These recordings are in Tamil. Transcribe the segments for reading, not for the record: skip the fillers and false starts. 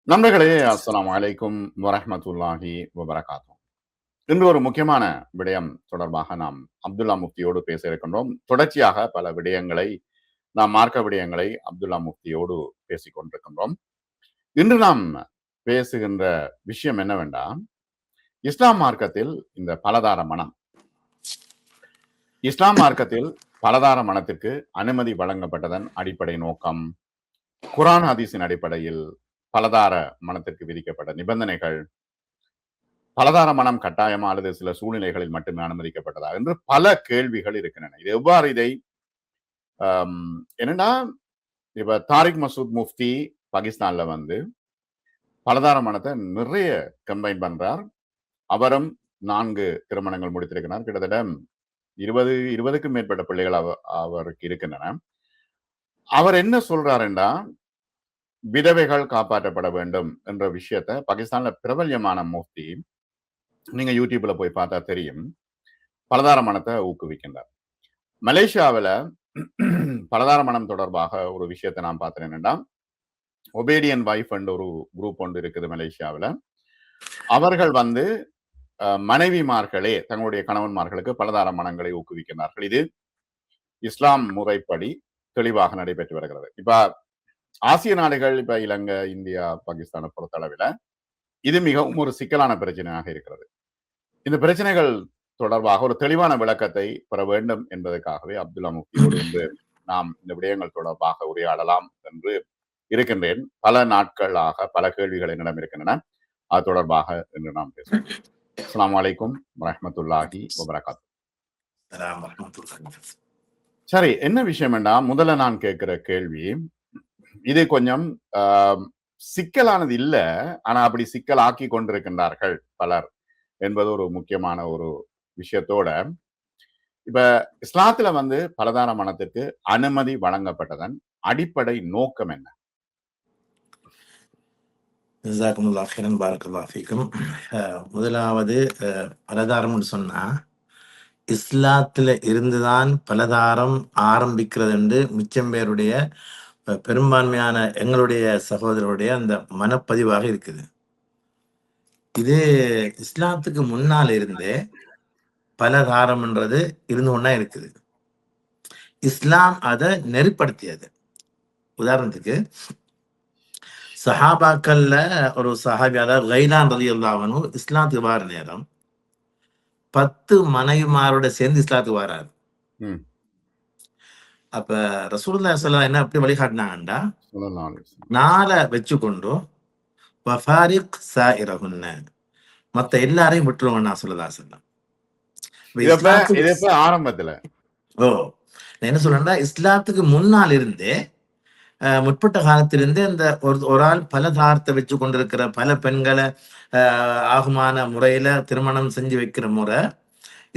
நண்பர்களே, அஸ்ஸலாமு அலைக்கும் வரஹ்மத்துல்லாஹி வபரகாத்துஹு. இன்று ஒரு முக்கியமான விடயம் தொடர்பாக நாம் அப்துல்லா முஃப்தியோடு பேச இருக்கின்றோம். தொடர்ச்சியாக பல விடயங்களை மார்க்க விடயங்களை அப்துல்லா முஃப்தியோடு பேசிக் கொண்டிருக்கின்றோம். இன்று நாம் பேசுகின்ற விஷயம் என்னவென்றால், இஸ்லாம் மார்க்கத்தில் இந்த பலதார மனம். இஸ்லாம் மார்க்கத்தில் பலதார மனத்திற்கு அனுமதி வழங்கப்பட்டதன் அடிப்படை நோக்கம், குர்ஆன் ஹதீஸின் அடிப்படையில் பலதார மனத்திற்கு விதிக்கப்பட்ட நிபந்தனைகள், பலதார மனம் கட்டாயமா அல்லது சில சூழ்நிலைகளில் மட்டுமே அனுமதிக்கப்பட்டதா என்று பல கேள்விகள் இருக்கின்றன. இது எவ்வாறு இதை என்னன்னா, இப்ப தாரிக் மசூத் முஃப்தி பாகிஸ்தான்ல வந்து பலதார மனத்தை நிறைய கம்பைன் பண்றார். அவரும் 4 திருமணங்கள் முடித்திருக்கிறார். கிட்டத்தட்ட 20க்கும் மேற்பட்ட பிள்ளைகள் அவருக்கு இருக்கின்றன. அவர் என்ன சொல்றாருன்னா, விதவைகள் காப்பாற்றப்பட வேண்டும் என்ற விஷயத்த பாகிஸ்தான்ல பிரபல்யமான முஃப்தி, நீங்க யூடியூப்ல போய் பார்த்தா தெரியும், பலதார மனத்தை ஊக்குவிக்கின்றார். மலேசியாவில் பலதார மனம் தொடர்பாக ஒரு விஷயத்தை நான் பார்த்தேன். என்னன்னா, ஒபேடியன் வைஃப் என்ற ஒரு குரூப் ஒன்று இருக்குது மலேசியாவில். அவர்கள் வந்து மனைவிமார்களே தங்களுடைய கணவன்மார்களுக்கு பலதார மனங்களை ஊக்குவிக்கிறார்கள். இது இஸ்லாம் முறைப்படி தெளிவாக நடைபெற்று வருகிறது. இப்ப ஆசிய நாடுகள், இப்ப இலங்கை, இந்தியா, பாகிஸ்தானை பொறுத்தளவில் இது மிகவும் ஒரு சிக்கலான பிரச்சனையாக இருக்கிறது. இந்த பிரச்சனைகள் தொடர்பாக ஒரு தெளிவான விளக்கத்தை பெற வேண்டும் என்பதற்காகவே அப்துல்லா முஃப்தியோடு வந்து நாம் இந்த விடயங்கள் தொடர்பாக உரையாடலாம் என்று இருக்கின்றேன். பல நாட்களாக பல கேள்விகள் என்னிடம் இருக்கின்றன. அது தொடர்பாக இன்று நாம் பேசுவோம். அஸ்ஸலாமு அலைக்கும் வரஹ்மத்துல்லாஹி வபரகாத்துஹு. சரி, என்ன விஷயம் என்றால், முதல்ல நான் கேட்கிற கேள்வி, இது கொஞ்சம் சிக்கலானது இல்ல, ஆனா அப்படி சிக்கலாக்கி கொண்டிருக்கின்றார்கள் பலர் என்பது ஒரு முக்கியமான ஒரு விஷயத்தோட, இப்ப இஸ்லாத்துல வந்து பலதார மனத்திற்கு அனுமதி வழங்கப்பட்டதன் அடிப்படை நோக்கம் என்ன? முதலாவது பலதாரம்னு சொன்னா, இஸ்லாத்துல இருந்துதான் பலதாரம் ஆரம்பிக்கிறது என்று மிச்சம் பேருடைய பெரும்பான்மையான எங்களுடைய சகோதரருடைய அந்த மனப்பதிவாக இருக்குது. இது இஸ்லாத்துக்கு முன்னால் இருந்தே பலதாரம்ன்றது இருந்து ஒன்னா இருக்குது. இஸ்லாம் அதை நெறிப்படுத்தியது. உதாரணத்துக்கு, சஹாபாக்கள்ல ஒரு சஹாபி, அதாவது கைலான் ரலியல்லாஹு அன்ஹு இஸ்லாத்துக்கு வார நேரம் 10 மனைவிமாரோட சேர்ந்து இஸ்லாத்துக்கு வராரு. அப்ப ரசூலுல்லாஹி ஸல்லல்லாஹு என்ன அப்படி வழிகாட்டினாங்கண்டா, 4 வச்சுக்கொண்டு வஃபாரிக் ஸாயிரஹுன்ன, மத்த எல்லாரையும் விட்டுருவாங்க நான் ஸல்லல்லாஹு அலைஹி வஸல்லம். ஆரம்பத்துல என்ன சொல்றேன்னா, இஸ்லாத்துக்கு முன்னால் இருந்தே முற்பட்ட காலத்திலிருந்தே இந்த ஒரு ஆள் பலதாரத்தை வச்சு கொண்டிருக்கிற பல பெண்களை ஆகுமான முறையில திருமணம் செஞ்சு வைக்கிற முறை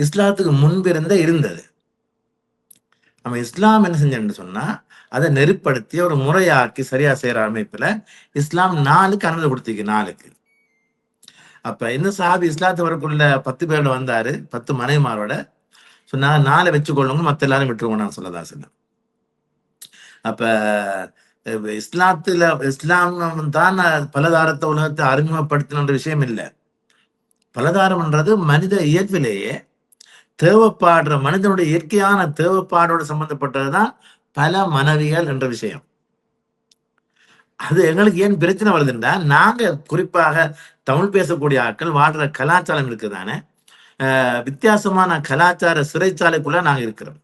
இஸ்லாத்துக்கு முன்பிருந்தே இருந்தது. நம்ம இஸ்லாம் என்ன செஞ்சோம்னு சொன்னா, அதை நெறிப்படுத்தி ஒரு முறையாக்கி சரியா செய்யற அமைப்புல இஸ்லாம் 4க்கு அனுமதி கொடுத்திருக்கு. 4க்கு. அப்ப இந்த சாபி இஸ்லாத்து வரக்குள்ள 10 பேரோட வந்தாரு, 10 மனைவிமாரோட சொன்னா, 4 வச்சுக்கொள்ளுங்க, மத்த எல்லாரும் விட்டுருவோம் நான் சொல்லதா சொன்னேன். அப்ப இஸ்லாம் தான் பலதாரத்தை உலகத்தை அறிமுகப்படுத்தின விஷயம் இல்லை. பலதாரம்ன்றது மனித இயற்பிலேயே தேவைப்பாடுற மனிதனுடைய இயற்கையான தேவைப்பாடோடு சம்பந்தப்பட்டதுதான் பல மனைவிகள் என்ற விஷயம். அது எங்களுக்கு ஏன் பிரச்சனை வருதுன்னா, நாங்க குறிப்பாக தமிழ் பேசக்கூடிய ஆட்கள் வாழ்ற கலாச்சாரம் இருக்குதானே, வித்தியாசமான கலாச்சார சிறைச்சாலைக்குள்ள நாங்க இருக்கிறோம்.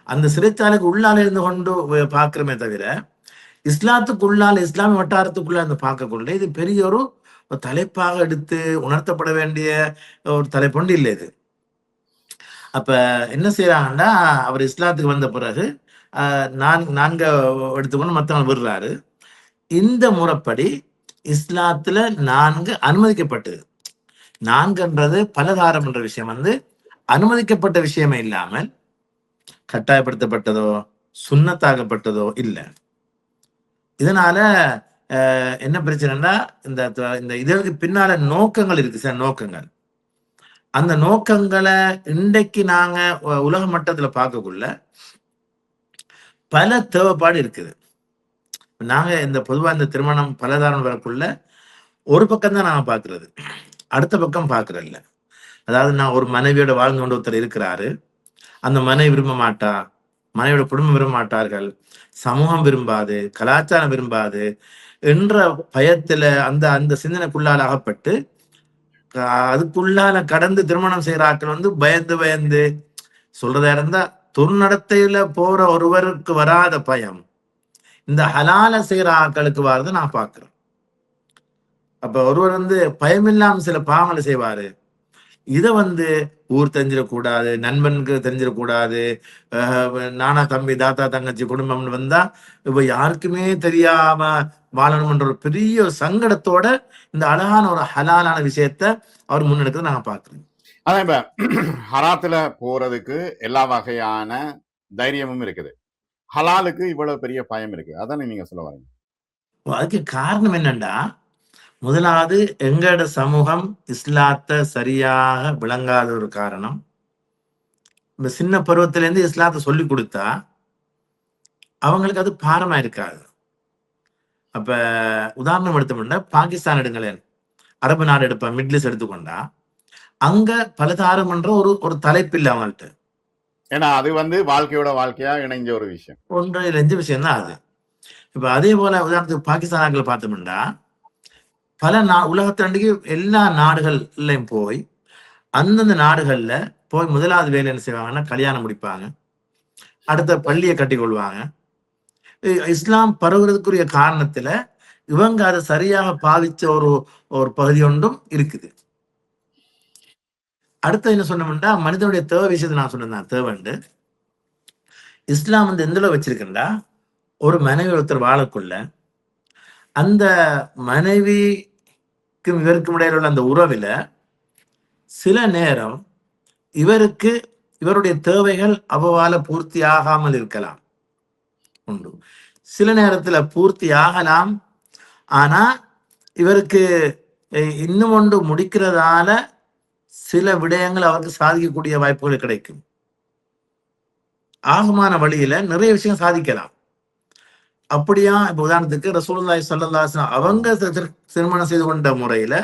அந்த சிறைச்சாலைக்கு உள்ளால இருந்து கொண்டு பார்க்கிறோமே தவிர, இஸ்லாத்துக்குள்ளால இஸ்லாமிய வட்டாரத்துக்குள்ள அந்த பார்க்கக்குள்ள இது பெரிய ஒரு தலைப்பாக எடுத்து உணர்த்தப்பட வேண்டிய ஒரு தலைப்பொண்டு இல்லை இது. அப்ப என்ன செய்யறாங்கன்னா, அவர் இஸ்லாத்துக்கு வந்த பிறகு 4 எடுத்துக்கொண்டு மத்தவங்க விடுறாரு. இந்த முறைப்படி இஸ்லாத்துல 4 அனுமதிக்கப்பட்டது. 4ன்றது பலதாரம் என்ற விஷயம் வந்து அனுமதிக்கப்பட்ட விஷயமே இல்லாமல் கட்டாயப்படுத்தப்பட்டதோ சுன்னத்தாகப்பட்டதோ இல்லை. இதனால என்ன பிரச்சனைன்னா, இந்த இதற்கு பின்னால நோக்கங்கள் இருக்கு, சில நோக்கங்கள். அந்த நோக்கங்களை இன்றைக்கு நாங்க உலக மட்டத்துல பார்க்கக்குள்ள பல தேவைப்பாடு இருக்குது. நாங்க இந்த பொதுவா இந்த திருமணம் பலதாரம் வரக்குள்ள ஒரு பக்கம் தான் நாங்க பாக்குறது, அடுத்த பக்கம் பாக்குறது இல்ல. அதாவது நான் ஒரு மனைவியோட வாழ்ந்து கொண்டு ஒருத்தர் இருக்கிறாரு, அந்த மனைவி விரும்ப மாட்டா, மனைவியோட குடும்பம் விரும்ப மாட்டார்கள், சமூகம் விரும்பாது, கலாச்சாரம் விரும்பாது என்ற பயத்துல அந்த அந்த சிந்தனைக்குள்ளால் அகப்பட்டு அதுக்குள்ளால கடந்து திருமணம் செய்யற ஆட்கள் வந்து பயந்து பயந்து சொல்றதா இருந்தா துர்நடத்தையில போற ஒருவருக்கு வராத பயம் இந்த ஹலால செய்யற ஆட்களுக்கு வரது நான் பாக்குறேன். அப்ப ஒருவர் வந்து பயமில்லாம சில பாவங்களை செய்வாரு, இத வந்து ஊர் தெரிஞ்சிடக்கூடாது, நண்பனுக்கு தெரிஞ்சிடக்கூடாது, நானா தம்பி தாத்தா தங்கச்சி குடும்பம்னு வந்தா இப்ப யாருக்குமே தெரியாம வாழணும்ன்ற ஒரு பெரிய சங்கடத்தோட இந்த அழகான ஒரு ஹலாலான விஷயத்த அவர் முன்னெடுக்கிறது நாங்க பாக்குறோம். அதான் இப்ப ஹராத்துல போறதுக்கு எல்லா வகையான தைரியமும் இருக்குது, ஹலாலுக்கு இவ்வளவு பெரிய பயம் இருக்கு, அதானே நீங்க சொல்ல வரீங்க? அதுக்கு காரணம் என்னன்னா, முதலாவது எங்களோட சமூகம் இஸ்லாத்தை சரியாக விளங்காத ஒரு காரணம். இந்த சின்ன பருவத்திலேருந்து இஸ்லாத்தை சொல்லி கொடுத்தா அவங்களுக்கு அது பாரமா இருக்காது. அப்ப உதாரணம் எடுத்தோம்னா பாகிஸ்தான் எடுங்களேன், அரபு நாடு எடுப்ப, மிடில் ஈஸ்ட் எடுத்துக்கொண்டா அங்க பலதாரம் என்ற ஒரு ஒரு தலைப்பு இல்லை அவங்கள்ட்ட. ஏன்னா அது வந்து வாழ்க்கையோட வாழ்க்கையா இணைஞ்ச ஒரு விஷயம். 1-2 விஷயம் தான் அது. இப்ப அதே போல உதாரணத்துக்கு பாகிஸ்தான் பார்த்தோம்னா பல உலகத்தாண்டிக்கு எல்லா நாடுகள்லையும் போய் அந்தந்த நாடுகள்ல போய் முதலாவது வேலை என்ன செய்வாங்கன்னா கல்யாணம் முடிப்பாங்க, அடுத்த பள்ளியை கட்டி கொள்வாங்க. இஸ்லாம் பரவுறதுக்குரிய காரணத்துல இவங்க அதை சரியாக பாவிச்ச ஒரு ஒரு பகுதி ஒன்றும் இருக்குது. அடுத்து என்ன சொன்னோம்னா மனிதனுடைய தேவை விஷயத்தை நான் சொன்னேன். தேவைண்டு இஸ்லாம் வந்து எந்த அளவு வச்சிருக்கா, ஒரு மனைவி ஒருத்தர் வாழக்குள்ள அந்த மனைவிக்கும் இவருக்கும் இடையில உள்ள அந்த உறவில சில நேரம் இவருக்கு இவருடைய தேவைகள் அவ்வளவு பூர்த்தி ஆகாமல் இருக்கலாம் உண்டு. சில நேரத்துல பூர்த்தி ஆகலாம், ஆனா இவருக்கு இன்னும் ஒன்று முடிக்கிறதால சில விடயங்கள் அவருக்கு சாதிக்கக்கூடிய வாய்ப்புகள் கிடைக்கும். ஆகமான வழியில நிறைய விஷயம் சாதிக்கலாம். அப்படியா இப்ப உதாரணத்துக்கு ரசூலுல்லாஹி ஸல்லல்லாஹு அலைஹி வஸல்லம் அவங்க திருமணம் செய்து கொண்ட முறையில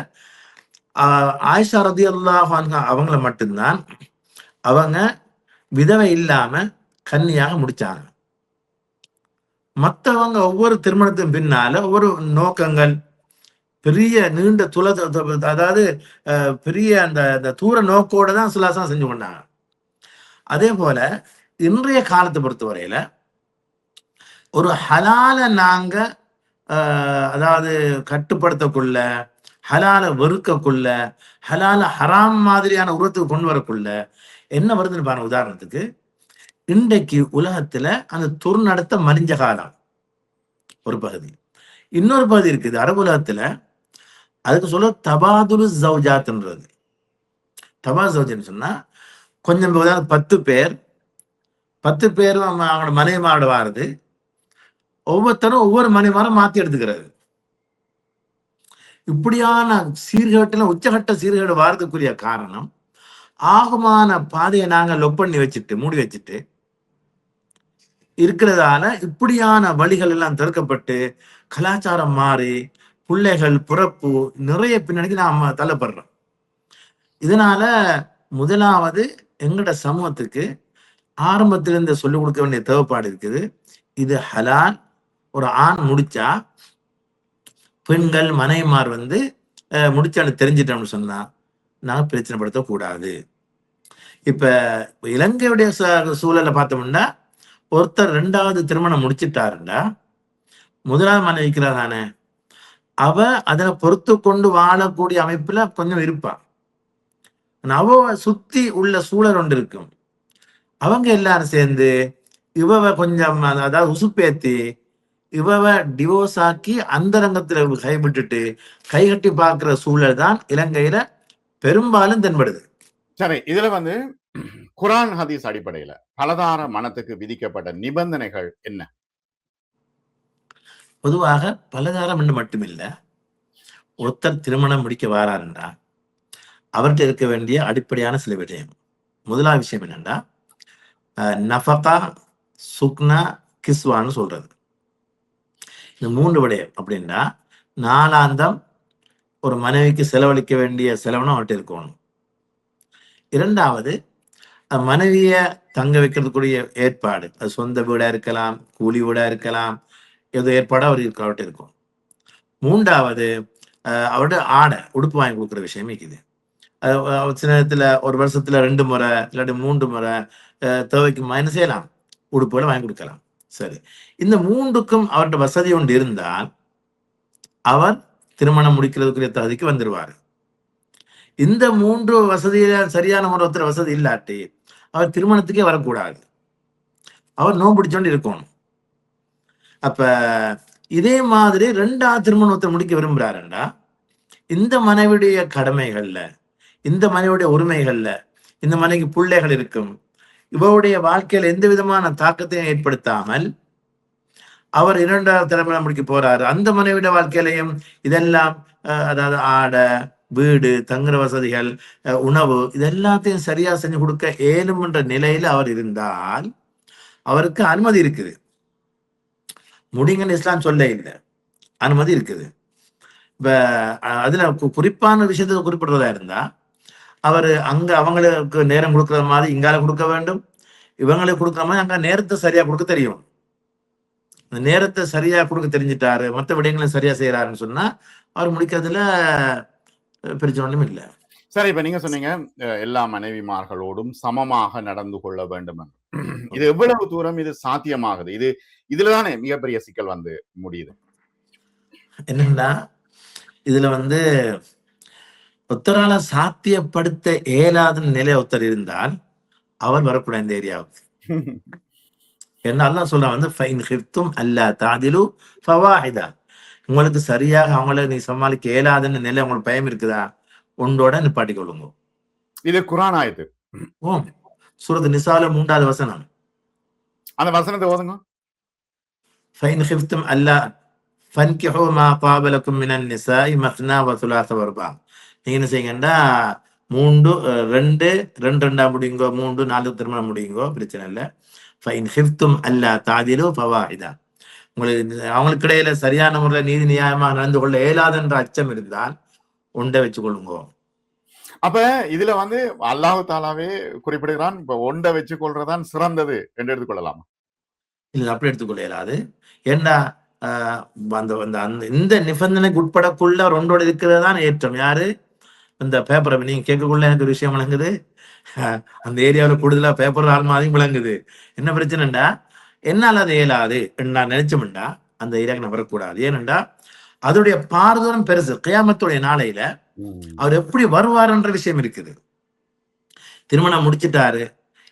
ஆயிஷா ரலியல்லாஹு அன்ஹா அவங்கள மட்டும்தான் அவங்க விதவை இல்லாம கன்னியாக முடிச்சாங்க. மற்றவங்க ஒவ்வொரு திருமணத்தின் பின்னால ஒவ்வொரு நோக்கங்கள், பெரிய நீண்ட அதாவது பெரிய அந்த தூர நோக்கோட தான் சுலாசம் செஞ்சு கொண்டாங்க. அதே போல இன்றைய காலத்தை பொறுத்தவரையில ஒரு ஹலால நாங்க அதாவது கட்டுப்படுத்தக்குள்ள, ஹலால வெறுக்கக்குள்ள, ஹலால ஹராம் மாதிரியான உருவத்துக்கு கொண்டு வரக்குள்ள என்ன வருதுன்னு பாருங்க. உதாரணத்துக்கு இன்றைக்கு உலகத்துல அந்த துர்நடத்த மறிஞ்ச காலம் ஒரு பகுதி, இன்னொரு பகுதி இருக்குது அரபு உலகத்துல. அதுக்கு சொல்ல தபாதுலு ஜௌஜாத்ன்றது. தபா ஜௌஜன்னு சொன்னா கொஞ்சம் 10 பேர் 10 பேரும் அவங்களோட மனைவிமாரோட வாருது, ஒவ்வொருத்தரும் ஒவ்வொரு மனைவிமாரும் மாத்தி எடுத்துக்கிறது. இப்படியான சீர்கேட்டுல உச்சகட்ட சீர்கேடு வாரதுக்குரிய காரணம் ஆகமான பாதையை நாங்க லொக் பண்ணி வச்சுட்டு மூடி வச்சுட்டு இருக்கிறதால இப்படியான வழிகள் எல்லாம் தடுக்கப்பட்டு கலாச்சாரம் மாறி பிள்ளைகள் பிறப்பு நிறைய பின்னணிக்கு நாம தள்ளப்படுறோம். இதனால முதலாவது எங்கட சமூகத்துக்கு ஆரம்பத்திலிருந்து சொல்லிக் கொடுக்க வேண்டிய தேவைப்பாடு இருக்குது. இது ஹலால், ஒரு ஆண் முடிச்சா பெண்கள் மனைவிமார் வந்து முடிச்சான்னு தெரிஞ்சிட்டோம்னு சொன்னா நான் பிரச்சனைப்படுத்தக்கூடாது. இப்ப இலங்கையுடைய சூழலை பார்த்தோம்னா ஒருத்தர் 2வது திருமணம் முடிச்சிட்டாருண்டா முதலாவது மனைவிக்கிறார் தானே, அவ அதை பொறுத்து கொண்டு வாழக்கூடிய அமைப்புல கொஞ்சம் இருப்பா. அவ சுத்தி உள்ள சூழல் ஒன்று இருக்கும். அவங்க எல்லாரும் சேர்ந்து இவ கொஞ்சம் அதாவது உசுப்பேத்தி இவ டிவோர்ஸ் ஆக்கி அந்தரங்கத்துல கைவிட்டுட்டு கைகட்டி பார்க்கிற சூழல் தான் இலங்கையில பெரும்பாலும் தென்படுது. சரி, இதுல வந்து குரான் ஹதீஸ் அடிப்படையில பலதார மனத்துக்கு விதிக்கப்பட்ட நிபந்தனைகள் என்ன? பொதுவாக பலதாரம் என்று மட்டுமில்ல, ஒருத்தர் திருமணம் முடிக்க வாராருண்டா அவர்கிட்ட இருக்க வேண்டிய அடிப்படையான சில விஷயம். முதலாவது விஷயம் என்னன்னா நஃபகா, சுக்னா, கிஸ்வான்னு சொல்றது. இந்த 3 விடயம் அப்படின்னா, நாளாந்தம் ஒரு மனைவிக்கு செலவழிக்க வேண்டிய செலவுன்னு அவர்ட்ட இருக்கணும். 2வது மனைவிய தங்க வைக்கிறதுக்குரிய ஏற்பாடு. அது சொந்த வீடா இருக்கலாம், கூலி வீடா இருக்கலாம். ஏதோ ஏற்பாடா அவர்ட்ட இருக்கும். 3வது அவருடைய ஆடை, உடுப்பு வாங்கி குடுக்குற விஷயம் இருக்குது. சில நேரத்துல ஒரு வருஷத்துல 2 முறை இல்லாட்டி 3 முறை தேவைக்கு என்ன செய்யலாம்? உடுப்புகள வாங்கி குடுக்கலாம். சரி. இந்த 3க்கும் அவர்ட்ட வசதி ஒன்று இருந்தால், அவர் திருமணம் முடிக்கிறதுக்குரிய தகுதிக்கு வந்துருவாரு. இந்த 3 வசதியில சரியான ஒருத்தர் வசதி இல்லாட்டி, அவர் திருமணத்துக்கே வரக்கூடாது. அவர் நோன்பு பிடிச்சோண்டு இருக்கணும். அப்ப இதே மாதிரி 2வது திருமணம் ஒருத்தர் முடிக்க விரும்புறாருன்னா, இந்த மனைவியுடைய கடமைகள்ல, இந்த மனைவியுடைய உரிமைகள்ல, இந்த மனைவிக்கு பிள்ளைகள் இருக்கும். இவருடைய வாழ்க்கையில எந்த விதமான தாக்கத்தையும் ஏற்படுத்தாமல், அவர் 2வது திருமணம் முடிக்க போறாரு. அந்த மனைவியுடைய வாழ்க்கையிலையும் இதெல்லாம் அதாவது ஆடை, வீடு, தங்குற வசதிகள், உணவு இது எல்லாத்தையும் சரியா செஞ்சு கொடுக்க இயலும்ன்ற நிலையில அவர் இருந்தால், அவருக்கு அனுமதி இருக்குது. முடிங்கன்னு இஸ்லாம் சொல்ல இல்லை, அனுமதி இருக்குது. இப்ப அதுல குறிப்பான விஷயத்துக்கு குறிப்பிடுறதா இருந்தா, அவரு அங்க அவங்களுக்கு நேரம் கொடுக்குற மாதிரி இங்கால கொடுக்க வேண்டும், இவங்களுக்கு கொடுக்குற மாதிரி அங்க நேரத்தை சரியா கொடுக்க தெரியும். அந்த நேரத்தை சரியா கொடுக்க தெரிஞ்சிட்டாரு, மற்ற விடயங்களை சரியா செய்யறாருன்னு சொன்னா அவர் முடிக்கிறதுல பிரச்சனை ஒன்றும் இல்லை. சரி, இப்ப நீங்க சொன்னீங்க எல்லா மனைவிமார்களோடும் சமமாக நடந்து கொள்ள வேண்டும் என்று. இது எவ்வளவு தூரம் இது சாத்தியமாகுது? இதுலதானே மிகப்பெரிய சிக்கல் வந்து முடியுது. என்னன்னா, இதுல ஒருத்தரால சாத்தியப்படுத்த இயலாத நிலை ஒருத்தர் இருந்தால் அவர் வரக்கூடாது இந்த ஏரியாவுக்கு. என்ன அல்லாஹ் சொல்றான் ஃபைன் ஹிஃப்தும் அல்லா தாதிலு ஃபவாஹிதா. உங்களுக்கு சரியாக அவங்கள நீ சமாளிக்க இயலாதுன்னு நிலை உங்களுக்கு பயம் இருக்குதா, ஒன்றோட நிப்பாட்டிக் கொள்ளுங்க. இது குர்ஆன் ஆயத்து. ஓம் சூரத் நிசால 3வது வசனம். அந்த வசனத்தை ஓதுங்க. ஃபைன் ஹிஃப்தும் அல்லா ஃபன்கிஹு மா தாப லக்கும் மினன் நிசாஇ மஸ்னா வ சுலாஸ வ ருபா. நீங்க என்ன செய்யுங்கன்னா 3 2 2 முடியுங்கோ, 3 4 திருமணம் முடியுங்கோ, பிரச்சனை இல்லை. ஃபைன் ஹிஃப்தும் அல்லா தாதிலு ஃபவாஹிதா. உங்களுக்கு அவங்களுக்கு இடையில சரியான முறையில் நீதி நியாயமாக நடந்து கொள்ள இயலாதுன்ற அச்சம் இருந்தால் ஒன்றை வச்சுக் கொள்ளுங்க. அப்ப இதுல அல்லாஹ் தாலாவே குறிப்பிடுகிறான், இப்ப ஒன்றை வச்சு கொள்றதான் சிறந்தது என்று எடுத்துக்கொள்ளலாம். இல்ல, அப்படி எடுத்துக்கொள்ள இயலாது. ஏன்னா இந்த நிபந்தனைக்கு உட்படக்குள்ள ஒன்றோட இருக்கிறது தான் ஏற்றம். யாரு இந்த பேப்பரை நீங்க கேட்கக்குள்ள எனக்கு ஒரு விஷயம் விளங்குது. அந்த ஏரியாவில் கூடுதலா பேப்பர் ஆள் மாதிரியும் விளங்குது. என்ன பிரச்சனைண்டா, என்னால் அது இயலாது நான் நினைச்சோம்டா அந்த ஏரியாவுக்கு நான் வரக்கூடாது. ஏனென்றா அதோடைய பாரதூரம் பெருசு. கியாமத்துடைய நாளையில அவர் எப்படி வருவாருன்ற விஷயம் இருக்குது. திருமணம் முடிச்சிட்டாரு,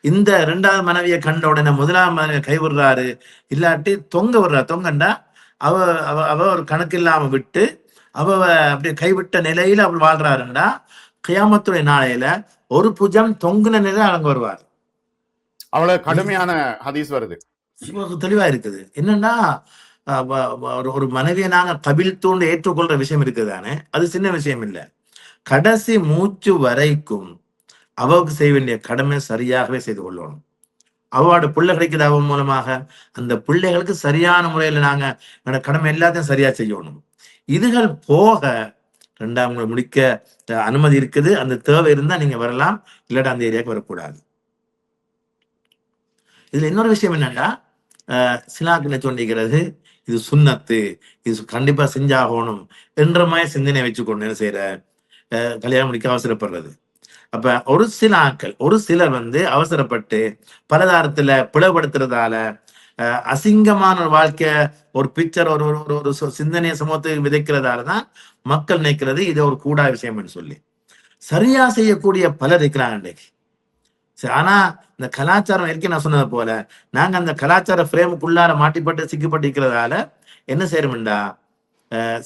இந்த 2வது மனைவியை கண்ட உடனே 1வது மனைவியை கைவிடுறாரு, இல்லாட்டி தொங்க விடுறாரு. தொங்கண்டா அவ ஒரு கணக்கு இல்லாம விட்டு அவ அப்படியே கைவிட்ட நிலையில அவள் வாழ்றாருண்டா, கியாமத்துடைய நாளையில ஒரு புஜம் தொங்குன நிலையில அவங்க வருவார். அவ்வளவு கடுமையான ஹதீஸ் வருது, தெளிவா இருக்குது. என்னன்னா ஒரு மனைவியை நாங்க கபில்தூண்டு ஏற்றுக்கொள்ற விஷயம் இருக்குதானே, அது சின்ன விஷயம் இல்லை. கடைசி மூச்சு வரைக்கும் அவருக்கு செய்ய வேண்டிய கடமை சரியாகவே செய்து கொள்ளணும். அவளோட பிள்ளை கிடைக்கிற அவன் மூலமாக அந்த பிள்ளைகளுக்கு சரியான முறையில நாங்க கடமை எல்லாத்தையும் சரியா செய்யணும். இதுகள் போக 2வது முடிக்க அனுமதி இருக்குது. அந்த தேவை இருந்தா நீங்க வரலாம், இல்லாட்டா அந்த ஏரியாவுக்கு வரக்கூடாது. இதுல இன்னொரு விஷயம் என்னன்னா, சிலாக்களை சொல்லிக்கிறது இது சுன்னத்து, இது கண்டிப்பா செஞ்சாகணும் என்ற மாதிரி சிந்தனை வச்சுக்கொண்டு என்ன செய்யற கல்யாணம் முடிக்க அவசரப்படுறது. அப்ப ஒரு சிலர் அவசரப்பட்டு பலதாரத்துல பிளவுபடுத்துறதால அசிங்கமான ஒரு வாழ்க்கை, ஒரு பிக்சர், ஒரு சிந்தனைய சமூகத்துக்கு விதைக்கிறதாலதான் மக்கள் நினைக்கிறது இது ஒரு கூடா விஷயம் சொல்லி. சரியா செய்யக்கூடிய பலர் இருக்கிறாங்க இன்றைக்கு. ஆனா இந்த கலாச்சாரம் இருக்கு, நான் சொன்னது போல நாங்க அந்த கலாச்சார பிரேமுக்குள்ளார மாட்டிப்பட்டு சிக்கப்பட்டு இருக்கிறதால என்ன செய்யறோம்டா,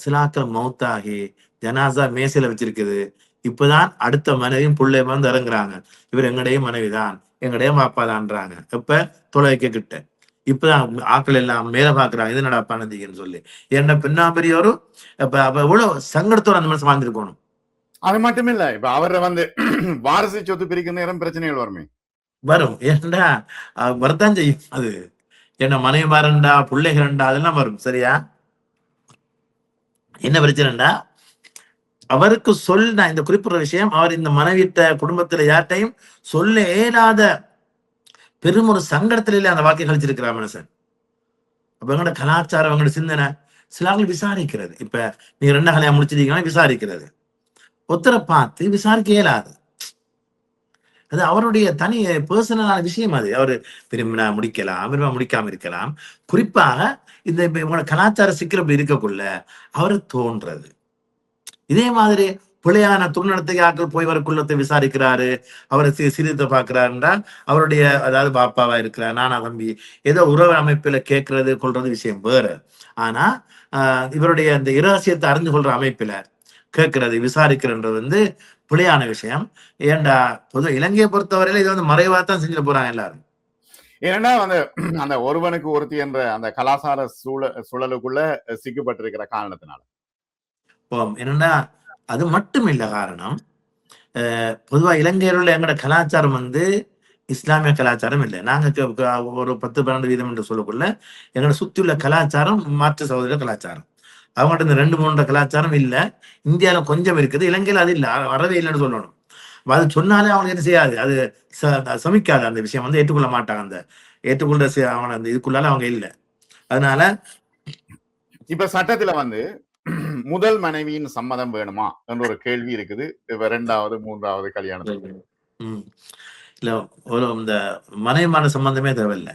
சிலாக்கள் மௌத்தாகி ஜனாசா மேசையில வச்சிருக்குது. இப்பதான் அடுத்த மனைவியும் பிள்ளையும் இறங்குறாங்க, இவர் எங்கடையும் மனைவிதான், எங்கடையும் பாப்பாதான்றாங்க. இப்ப தொலைக்க கிட்ட இப்பதான் ஆக்கள் எல்லாம் மேல பாக்குறாங்க, இது நடப்பா நதின்னு சொல்லி. என்ன பின்னாம்பெரியோரும் அப்ப எவ்வளவு சங்கடத்தோட அந்த மனசு வாழ்ந்துருக்கணும். அது மட்டும் இல்ல, இப்ப அவரை வாரிசு சொத்து பிரிக்கிற நேரம் பிரச்சனைகள் வருமே, வரும். ஏன்டா வரத்தான் செய்யும் அது. என்ன மனைவி மாறண்டா, பிள்ளைகள்ண்டா, அதெல்லாம் வரும். சரியா? என்ன பிரச்சனைடா, அவருக்கு நான் இந்த குறிப்பிட்ட விஷயம் அவர் இந்த மனைவிட்ட குடும்பத்துல யார்ட்டையும் சொல்ல இயலாத பெரும் ஒரு சங்கடத்திலே அந்த வாழ்க்கை கழிச்சிருக்கிறார் மனுஷன். அப்ப எங்களோட கலாச்சாரம், எங்களோட சிந்தனை சில ஆள் விசாரிக்கிறது. இப்ப நீங்க 2 கல்யாணம் முடிச்சிருக்கீங்கன்னா விசாரிக்கிறது, ஒருத்தரை பார்த்து விசாரிக்க இயலாது. அது அவருடைய தனி பர்சனலான விஷயம். அது அவரு விரும்பினா முடிக்கலாம், விரும்ப முடிக்காம இருக்கலாம். குறிப்பாக இந்த இவங்களோட கலாச்சார சிக்கல் இப்படி இருக்கக்குள்ள அவரு தோன்றது. இதே மாதிரி பிழையான துர்நடத்தைக்கு ஆட்கள் போய் வரக்குள்ளத்தை விசாரிக்கிறாரு, அவரை சிரித்த பாக்குறாருன்றா அவருடைய, அதாவது பாப்பாவா இருக்கிறார், நானா தம்பி, ஏதோ உறவு அமைப்புல கேட்கறது கொள்றது விஷயம் வேற. ஆனா இவருடைய அந்த இரகசியத்தை அறிந்து கொள்ற அமைப்புல கேட்கறது விசாரிக்கிறன்றது வந்து பிழையான விஷயம். ஏன்டா பொது இலங்கையை பொறுத்தவரையில இது வந்து மறைவா தான் செஞ்சுட்டு போறாங்க எல்லாரும். ஏன்னா அந்த ஒருவனுக்கு ஒருத்தி என்ற அந்த கலாச்சார சூழலுக்குள்ள சிக்கப்பட்டிருக்கிற காரணத்தினால. என்னன்னா அது மட்டும் இல்ல காரணம். பொதுவா இலங்கையில் உள்ள எங்களோட கலாச்சாரம் வந்து இஸ்லாமிய கலாச்சாரம் இல்லை. நாங்க ஒரு 10-12% என்று சொல்லக்குள்ள எங்களை சுத்தி உள்ள கலாச்சாரம் மாற்று சகோதர கலாச்சாரம். அவங்கள்ட்ட இந்த 2-3 கலாச்சாரம் இல்ல. இந்தியாவில கொஞ்சம் இருக்குது, இலங்கையில அது இல்ல, வரவே இல்லைன்னு சொல்லணும். அது சொன்னாலே அவங்க என்ன செய்யாது, அது சமிக்காது. அந்த விஷயம் வந்து ஏற்றுக்கொள்ள மாட்டாங்க. அந்த ஏற்றுக்கொள்ள அவங்க அந்த இதுக்குள்ளால அவங்க இல்லை. அதனால இப்ப சட்டத்துல வந்து முதல் மனைவியின் சம்மதம் வேணுமா என்ற ஒரு கேள்வி இருக்குது. இப்ப 2வது 3வது கல்யாணத்துக்கு இல்ல, ஒரு இந்த மனைவிமான சம்பந்தமே தேவையில்லை,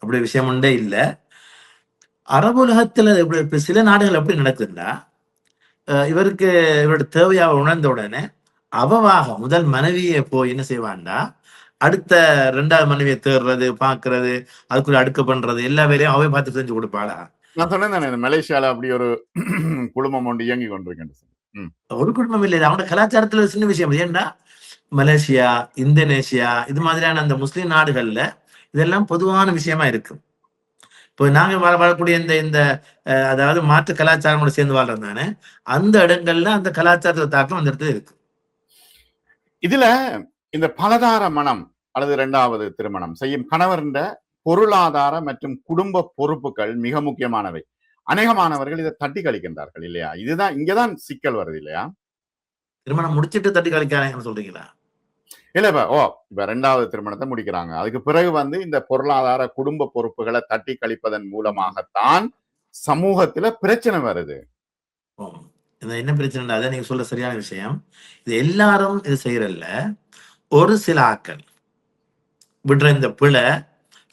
அப்படி விஷயம் உண்டே இல்லை. அரபு உலகத்துல சில நாடுகள் எப்படி நடக்குதுன்னா, இவருக்கு இவரோட தேவையாக உணர்ந்த உடனே அவவாக முதல் மனைவியை போய் என்ன செய்வான்டா, அடுத்த 2வது மனைவியை தேடுறது, பாக்குறது, அதுக்குள்ள அடுக்க பண்றது, எல்லா வேலையும் அவை பார்த்து செஞ்சு கொடுப்பாளா. நான் சொன்னேன் மலேசியால அப்படி ஒரு குடும்பம் ஒன்று இயங்கி கொண்டிருக்கேன். ஒரு குடும்பம் இல்லை, அவனோட கலாச்சாரத்துல சின்ன விஷயம். ஏன்டா மலேசியா, இந்தோனேஷியா இது மாதிரியான அந்த முஸ்லிம் நாடுகள்ல இதெல்லாம் பொதுவான விஷயமா இருக்கு. இப்போ நாங்க வாழக்கூடிய இந்த இந்த அதாவது மாற்று கலாச்சாரங்களோட சேர்ந்து வாழ்றது தானே, அந்த இடங்கள்ல அந்த கலாச்சாரத்துல தாக்கம் அந்த இடத்துல இருக்கு. இதுல இந்த பலதார மனம் அல்லது 2வது திருமணம் செய்யும் கணவர்ன்ற பொருளாதார மற்றும் குடும்ப பொறுப்புகள் மிக முக்கியமானவை. அநேகமானவர்கள் இதை தட்டி கழிக்கின்றார்கள் இல்லையா? இதுதான் இங்கதான் சிக்கல் வருது இல்லையா? திருமணம் முடிச்சிட்டு தட்டி கழிக்கிறாங்கன்னு சொல்றீங்களா? இல்ல இப்ப 2வது திருமணத்தை முடிக்கிறாங்க. அதுக்கு பிறகு வந்து இந்த பொருளாதார குடும்ப பொறுப்புகளை தட்டி கழிப்பதன் மூலமாகத்தான் சமூகத்துல பிரச்சனை வருது. என்ன பிரச்சனை, அதை நீங்க சொல்ல சரியான விஷயம். இது எல்லாரும் இது செய்யறல்ல, ஒரு சில ஆக்கள் விடுற இந்த பிழை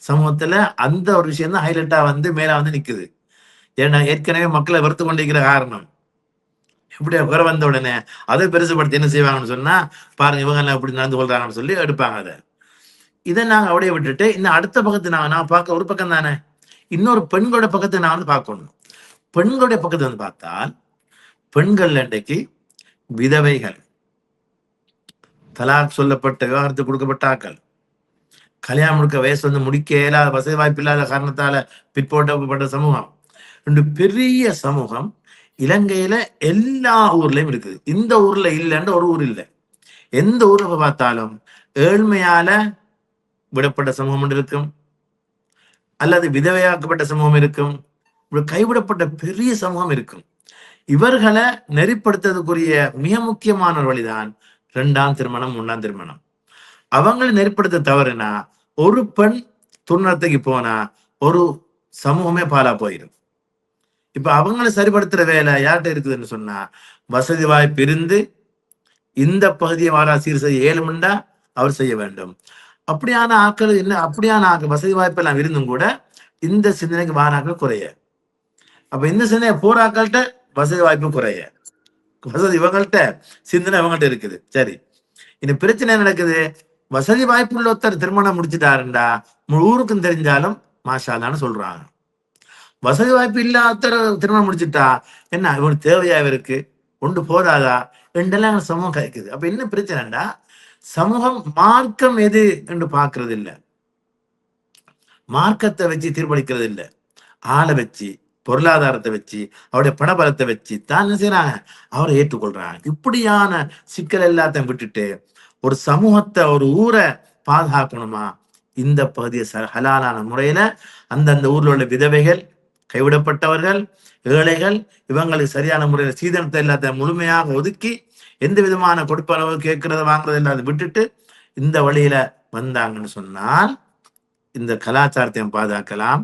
சமூகத்துல அந்த ஒரு விஷயம் தான் ஹைலைட்டா வந்து மேல வந்து நிக்குது. ஏன்னா ஏற்கனவே மக்களை வெறுத்து கொண்டிருக்கிற காரணம் இப்படி குறை வந்த உடனே அதை பெருசுபடுத்தி என்ன செய்வாங்கன்னு சொன்னா, பாருங்க இவங்க எல்லாம் இப்படி நடந்து கொள்றாங்கன்னு சொல்லி எடுப்பாங்க. அதை இதை நாங்க அப்படியே விட்டுட்டு இன்னும் அடுத்த பக்கத்து நான் பார்க்க ஒரு பக்கம் தானே, இன்னொரு பெண்களோட பக்கத்தை நான் வந்து பார்க்கணும். பெண்களுடைய பக்கத்தை வந்து பார்த்தால் பெண்கள் இன்றைக்கு விதவைகள், தலாக் சொல்லப்பட்ட விவாகரத்து கொடுக்கப்பட்ட ஆக்கள், கல்யாணம் முடிக்க வயசு வந்து முடிக்க இயலாத வசதி வாய்ப்பு இல்லாத காரணத்தால பிற்போட்டப்பட்ட சமூகம், ரெண்டு பெரிய சமூகம் இலங்கையில எல்லா ஊர்லயும் இருக்குது. இந்த ஊர்ல இல்லைன்ற ஒரு ஊர் இல்லை. எந்த ஊரை பார்த்தாலும் ஏழ்மையால விடப்பட்ட சமூகம் ஒன்று இருக்கும், அல்லது விதவையாக்கப்பட்ட சமூகம் இருக்கும், கைவிடப்பட்ட பெரிய சமூகம் இருக்கும். இவர்களை நெறிப்படுத்துறதுக்குரிய மிக முக்கியமான ஒரு வழிதான் 2ஆம் திருமணம், 3ஆம் திருமணம். அவங்களை நெறிப்படுத்த தவறுனா ஒரு பெண் துர்நடத்தைக்கு போனா ஒரு சமூகமே பாலா போயிடும். இப்ப அவங்களை சரிப்படுத்துற வேலை யார்கிட்ட இருக்குதுன்னு சொன்னா, வசதி வாய்ப்பு இருந்து இந்த பகுதியை வாரா சீர் செய்ய இயலும்டா அவர் செய்ய வேண்டும். அப்படியான ஆட்கள் என்ன, அப்படியான ஆக்கள் வசதி வாய்ப்பு எல்லாம் இருந்தும் கூட இந்த சிந்தனைக்கு வாராக்கள் குறைய. அப்ப இந்த சிந்தனை போராக்கள்கிட்ட வசதி வாய்ப்பு குறைய, வசதி இவங்கள்ட்ட, சிந்தனை இவங்கள்ட்ட இருக்குது. சரி, இந்த பிரச்சனை நடக்குது. வசதி வாய்ப்பு உள்ள ஒருத்தர் திருமணம் முடிச்சுட்டாருண்டா ஊருக்கும் தெரிஞ்சாலும் மாஷாலான்னு சொல்றாங்க. வசதி வாய்ப்பு இல்லாத திருமணம் முடிச்சுட்டா என்ன இவனுக்கு தேவையா இருக்கு, ஒன்று போதாதா என்றெல்லாம் சமூகம் கழிக்குது. அப்ப என்ன பிரச்சனைடா, சமூகம் மார்க்கம் எது என்று பார்க்கறது இல்லை, மார்க்கத்தை வச்சு தீர்ப்பளிக்கிறது இல்லை, ஆளை வச்சு பொருளாதாரத்தை வச்சு அவருடைய பணபலத்தை வச்சு தான் என்ன செய்யறாங்க, அவரை ஏற்றுக்கொள்றாங்க. இப்படியான சிக்கல் எல்லாத்தையும் விட்டுட்டு ஒரு சமூகத்தை, ஒரு ஊரை பாதுகாக்கணுமா, இந்த பகுதியை ஹலாலான முறையில அந்தந்த ஊர்ல உள்ள விதவைகள், கைவிடப்பட்டவர்கள், ஏழைகள், இவங்களுக்கு சரியான முறையில் சீதனத்தை எல்லாத்தையும் முழுமையாக ஒதுக்கி எந்த விதமான கொடுப்பனவு கேட்கறத வாங்குறது இல்லாத விட்டுட்டு இந்த வழியில வந்தாங்கன்னு சொன்னால் இந்த கலாச்சாரத்தையும் பாதுகாக்கலாம்,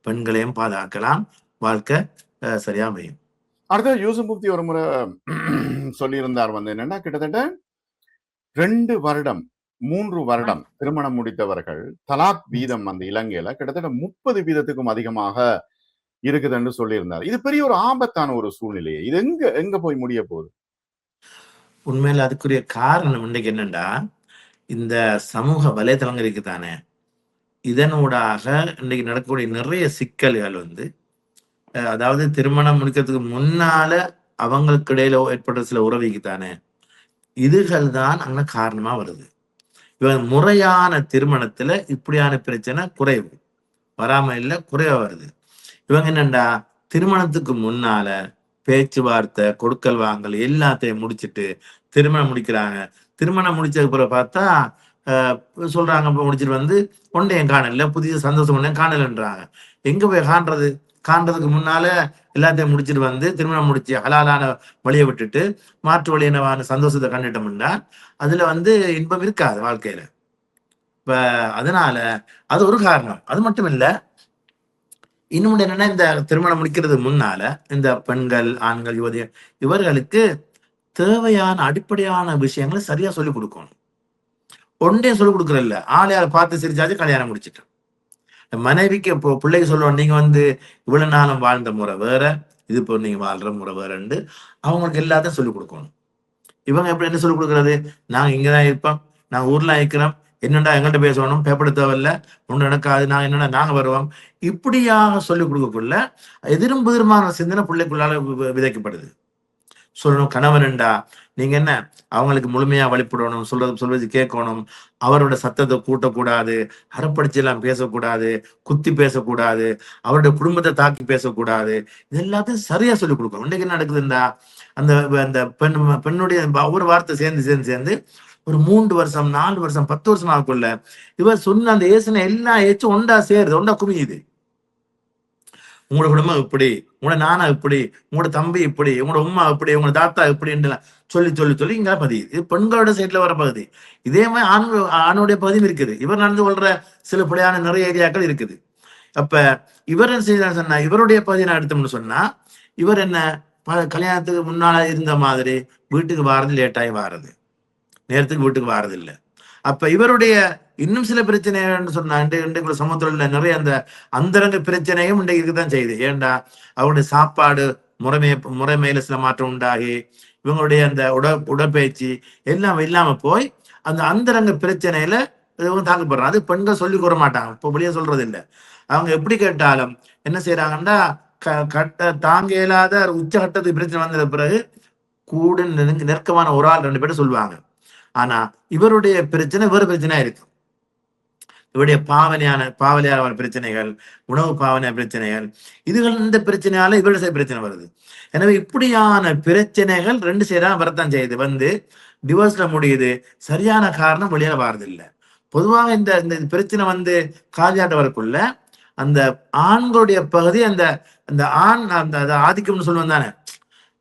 பெண்களையும் பாதுகாக்கலாம், வாழ்க்கை சரியா அமையும். அடுத்த யூசுப் முஃப்தி ஒரு முறை சொல்லியிருந்தார் என்னன்னா, கிட்டத்தட்ட 2 வருடம் 3 வருடம் திருமணம் முடித்தவர்கள் தலாக் வீதம் இலங்கையில கிட்டத்தட்ட 30% அதிகமாக இருக்குதுன்னு சொல்லியிருந்தார். இது பெரிய ஒரு ஆபத்தான ஒரு சூழ்நிலையே. இது எங்க போய் முடிய போகுது? உண்மையில அதுக்குரிய காரணம் இன்னைக்கு என்னன்னா, இந்த சமூக வலைதளங்கள் இருக்குதானே, இதனூடாக இன்னைக்கு நடக்கக்கூடிய நிறைய சிக்கல்கள் அதாவது திருமணம் முடிக்கிறதுக்கு முன்னால அவங்களுக்கு இடையில ஏற்பட்ட சில உறவிக்குத்தானே, இதுகள் தான் அங்க காரணமா வருது. இவன் முறையான திருமணத்துல இப்படியான பிரச்சனை குறைவு வராம இல்ல, குறைவா வருது. இவங்க என்னண்டா திருமணத்துக்கு முன்னால பேச்சுவார்த்தை, கொடுக்கல் வாங்கல் எல்லாத்தையும் முடிச்சுட்டு திருமணம் முடிக்கிறாங்க. திருமணம் முடிச்சதுக்கு பிறகு பார்த்தா சொல்றாங்க, முடிச்சுட்டு ஒன்றையும் காணல, புதிய சந்தோஷம் ஒன்றையும் காணலன்றாங்க. எங்க போய் காண்றதுக்கு முன்னால எல்லாத்தையும் முடிச்சுட்டு திருமணம் முடிச்சு ஹலாலான வழியை விட்டுட்டு மாற்று வழியினவான சந்தோஷத்தை கண்டுட்டோம்னா அதுல இன்பம் இருக்காது வாழ்க்கையில. இப்ப அதனால அது ஒரு காரணம். அது மட்டும் இல்ல, இன்னொன்று என்னன்னா, இந்த திருமணம் முடிக்கிறது முன்னால இந்த பெண்கள், ஆண்கள், யுவதி இவர்களுக்கு தேவையான அடிப்படையான விஷயங்களை சரியா சொல்லிக் கொடுக்கணும். ஒன்றே சொல்லிக் கொடுக்கறதில்ல, ஆளையால பார்த்து சிரிச்சாச்சு கல்யாணம் முடிச்சுட்டோம். மனைவிக்கு இப்போ பிள்ளைக்கு சொல்லுவோம், நீங்க இவ்வளவு நாளும் வாழ்ந்த முறை வேற, இது இப்போ நீங்க வாழ்ற முறை வேறண்டு அவங்களுக்கு எல்லாத்தையும் சொல்லிக் கொடுக்கணும். இவங்க எப்படி என்ன சொல்லிக் கொடுக்கறது? நாங்க இங்கதான் இருப்போம், நாங்க ஊர்ல இருக்கிறோம், என்னடா எங்கள்கிட்ட பேசணும், பேப்பட தேவையில்ல, ஒன்று நடக்காது, நான் என்னடா நாங்க வருவோம், இப்படியாக சொல்லிக் கொடுக்கக்குள்ள எதிரும் புதிருமான சிந்தனை பிள்ளைக்குள்ளால விதைக்கப்படுது. சொல்லணும், கணவன்டா நீங்க என்ன அவங்களுக்கு முழுமையா வழிபடணும், சொல்றது கேட்கணும், அவரோட சத்தத்தை கூட்டக்கூடாது, அறப்படிச்சு எல்லாம் பேசக்கூடாது, குத்தி பேசக்கூடாது, அவருடைய குடும்பத்தை தாக்கி பேசக்கூடாது, இது எல்லாத்தையும் சரியா சொல்லிக் கொடுக்கணும். இன்னைக்கு என்ன நடக்குதுண்டா, அந்த அந்த பெண்ணுடைய ஒவ்வொரு வார்த்தை சேர்ந்து ஒரு 3 வருஷம் 4 வருஷம் 10 வருஷம் ஆகுள்ள இவர் சொன்ன அந்த ஏசனை எல்லாம் ஏச்சும் ஒண்டா சேருது, ஒண்டா குமியுது. உங்களோட குடும்பம் இப்படி, உங்களோட நானா இப்படி, உங்களோட தம்பி இப்படி, உங்களோட உமா இப்படி, உங்களோட தாத்தா இப்படின்னு சொல்லி இங்க பதியுது. இது பெண்களோட சைட்ல வர பகுதி. இதே மாதிரி ஆணுடைய பகுதியும் இருக்குது. இவர் நடந்து கொள்ற சில பிள்ளையான நிறைய ஏரியாக்கள் இருக்குது. அப்ப இவர் என்ன செய்யறாரு சொன்னா, இவருடைய பகுதியை நான் எடுத்தோம்னு சொன்னா, இவர் என்ன கல்யாணத்துக்கு முன்னால இருந்த மாதிரி வீட்டுக்கு வாரது லேட்டாகி வாரது, நேரத்துக்கு வீட்டுக்கு வாரது இல்லை. அப்ப இவருடைய இன்னும் சில பிரச்சனைகள் சொன்னா, இன்றைக்கு சமூகத்துல நிறைய அந்த அந்தரங்க பிரச்சனையும் இன்றைக்கு இருக்குதான் செய்யுது. ஏண்டா அவருடைய சாப்பாடு முறைமையில சில மாற்றம் உண்டாகி இவங்களுடைய அந்த உடற்பயிற்சி எல்லாம் இல்லாம போய் அந்த அந்தரங்க பிரச்சனையில தாக்கப்படுறாங்க. அது பெண்கள் சொல்லி கூற மாட்டாங்க, இப்போ வெளியே சொல்றது இல்லை. அவங்க எப்படி கேட்டாலும் என்ன செய்யறாங்கன்னா, தாங்க இயலாத உச்சகட்டத்துக்கு பிரச்சனை வந்த பிறகு கூட நெருக்கமான ஒரு ஆள் 2 பேரும் சொல்லுவாங்க. ஆனா இவருடைய பிரச்சனை வேறு பிரச்சனையா இருக்கு. இவருடைய பாவனையான பிரச்சனைகள், உணவு பாவனையான பிரச்சனைகள், இதுகள் இந்த பிரச்சனையால இவருடைய பிரச்சனை வருது. எனவே இப்படியான பிரச்சனைகள் 2 சேரா வரத்தான் செய்யுது. டிவோர்ஸ்ல முடியுது. சரியான காரணம் வெளியில வாரதில்லை. பொதுவாக இந்த பிரச்சனை காலியாட்ட வரக்குள்ள அந்த ஆண்களுடைய பகுதி அந்த ஆண் அந்த ஆதிக்கம்னு சொல்லுவோம் தானே,